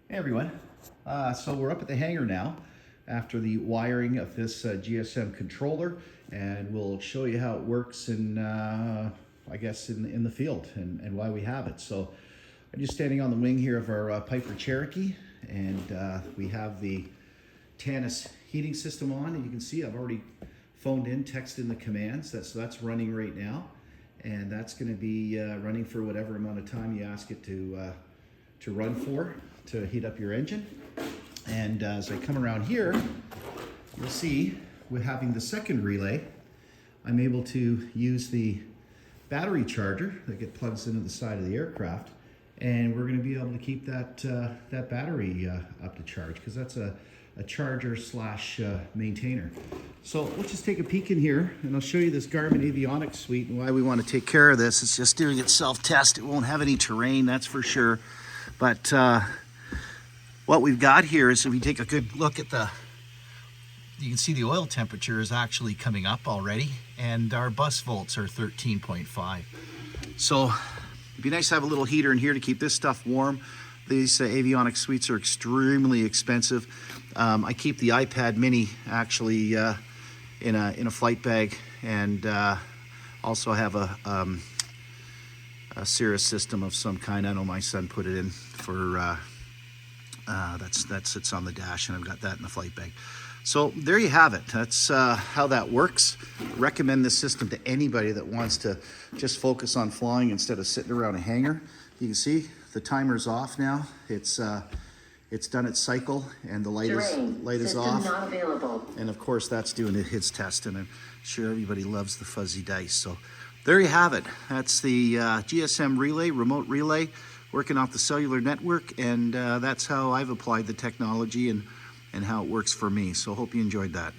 Hey everyone. So we're up at the hangar now after the wiring of this GSM controller, and we'll show you how it works in, I guess, in the field and why we have it. So I'm just standing on the wing here of our Piper Cherokee, and we have the Tannis heating system on, and you can see I've already phoned in, texted in the commands. That's running right now, and that's going to be running for whatever amount of time you ask it to run for to heat up your engine. And as I come around here, you'll see with having the second relay, I'm able to use the battery charger that plugs into the side of the aircraft, and we're going to be able to keep that that battery up to charge, because that's a charger slash maintainer. So let's just take a peek in here, and I'll show you this Garmin avionics suite and why we want to take care of this. It's just doing its self-test. It won't have any terrain, that's for sure. But what we've got here is, if we take a good look at you can see the oil temperature is actually coming up already, and our bus volts are 13.5. So it'd be nice to have a little heater in here to keep this stuff warm. These avionics suites are extremely expensive. I keep the iPad mini actually in a flight bag, and also have a Cirrus system of some kind. I know my son put it in for that sits on the dash, and I've got that in the flight bag. So there you have it. That's how that works. Recommend this system to anybody that wants to just focus on flying instead of sitting around a hangar. You can see the timer's off now. It's done its cycle, and the light is off. Not available. And of course that's doing its test, and I'm sure everybody loves the fuzzy dice. So there you have it. That's the GSM relay, remote relay, working off the cellular network, and that's how I've applied the technology and how it works for me. So hope you enjoyed that.